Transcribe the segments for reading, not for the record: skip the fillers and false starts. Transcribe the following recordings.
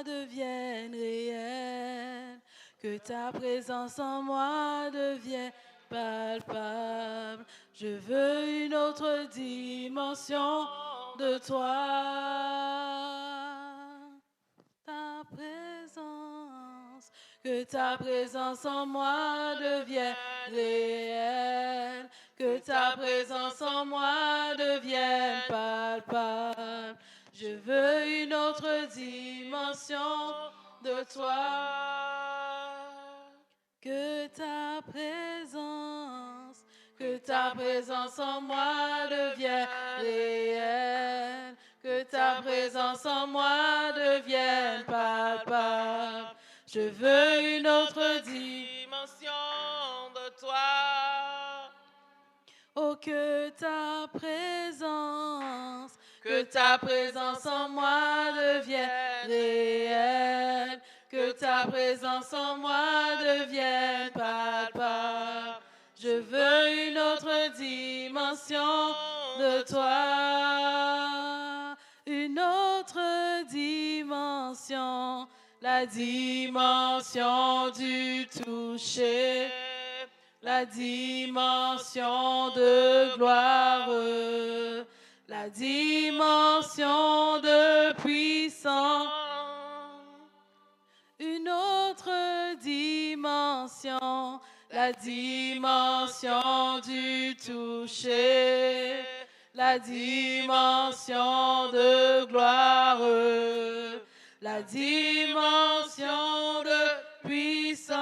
moi devienne réelle, que ta présence en moi devienne palpable. Je veux une autre dimension de toi. Ta présence, que ta présence en moi devienne réelle, que ta présence en moi devienne palpable. Je veux une autre dimension de toi. Que ta présence en moi devienne réelle, que ta présence en moi devienne palpable. Je veux une autre dimension de toi. Oh, que ta présence en moi devienne réelle, que ta présence en moi devienne palpable. Je veux une autre dimension de toi, une autre dimension, la dimension du toucher, la dimension de gloire, la dimension de puissance, une autre dimension, la dimension du toucher, la dimension de gloire, la dimension de puissance.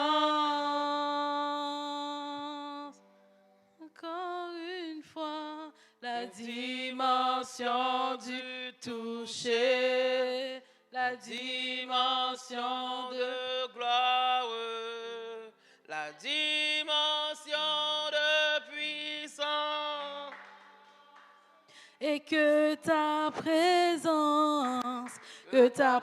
Encore une fois, la dimension du toucher, la dimension de gloire, la dimension de puissance. Et que ta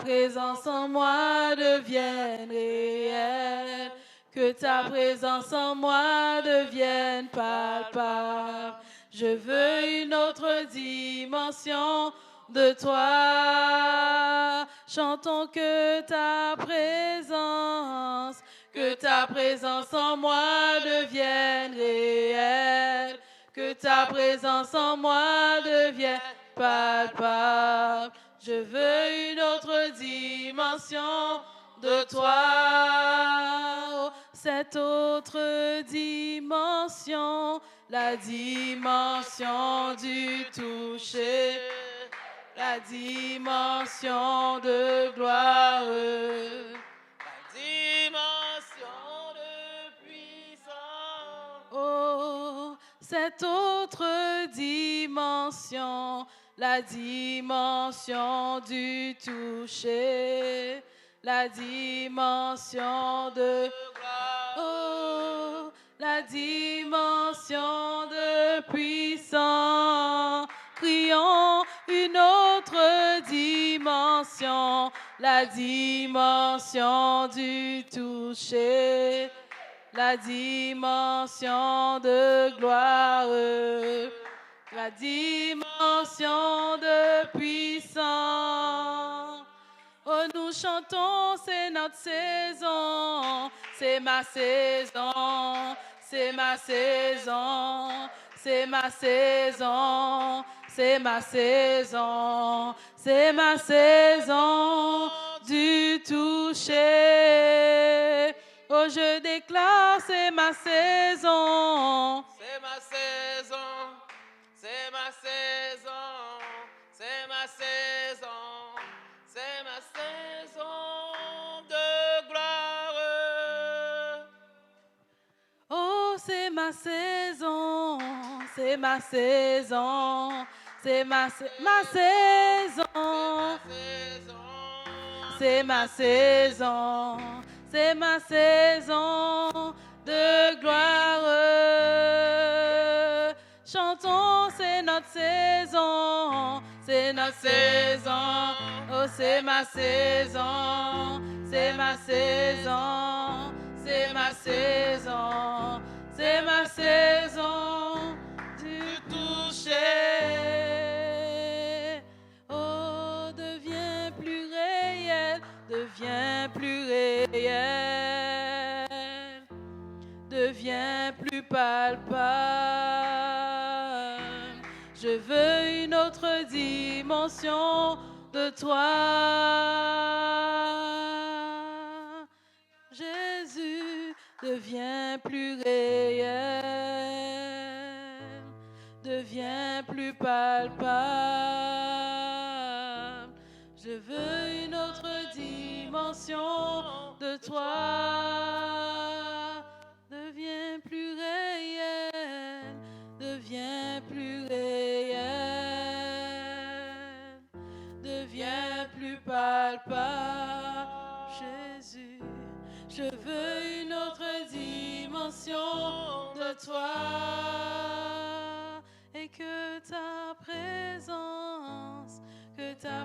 présence en moi devienne réelle, que ta présence en moi devienne palpable. Je veux une autre dimension de toi. Chantons que ta présence en moi devienne réelle, que ta présence en moi devienne palpable. Je veux une autre dimension de toi. Cette autre dimension, la dimension du toucher, la dimension de gloire, la dimension de puissance. Oh, cette autre dimension, la dimension du toucher, la dimension de gloire, oh, la dimension de puissance. Crions une autre dimension, la dimension du toucher, la dimension de gloire, la dimension de puissance. Oh, nous chantons, c'est notre saison, c'est ma saison, c'est ma saison, c'est ma saison, c'est ma saison, c'est ma saison du toucher. Oh, je déclare, c'est ma saison, c'est ma saison, c'est ma saison, c'est ma saison, c'est ma saison de gloire. Oh, c'est ma saison, c'est ma saison, c'est ma saison, c'est ma saison, c'est ma saison de gloire. Chantons, c'est notre saison, c'est notre saison. Oh, c'est ma saison, c'est ma saison, c'est ma saison, c'est ma saison du toucher. Oh, deviens plus réel, deviens devient plus réel, devient plus palpable. Je veux une autre dimension de toi. Jésus devient plus réel, devient plus palpable. Je veux une autre dimension de toi. Devient plus réel, devient plus réel, devient plus palpable. Jésus, je veux une autre dimension de toi. Et que ta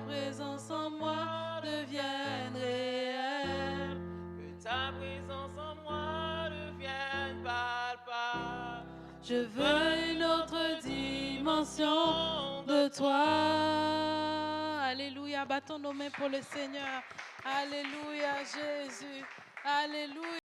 présence en moi devienne réelle. Que ta présence en moi devienne palpable. Je veux une autre dimension de toi. Alléluia, battons nos mains pour le Seigneur. Alléluia, Jésus. Alléluia.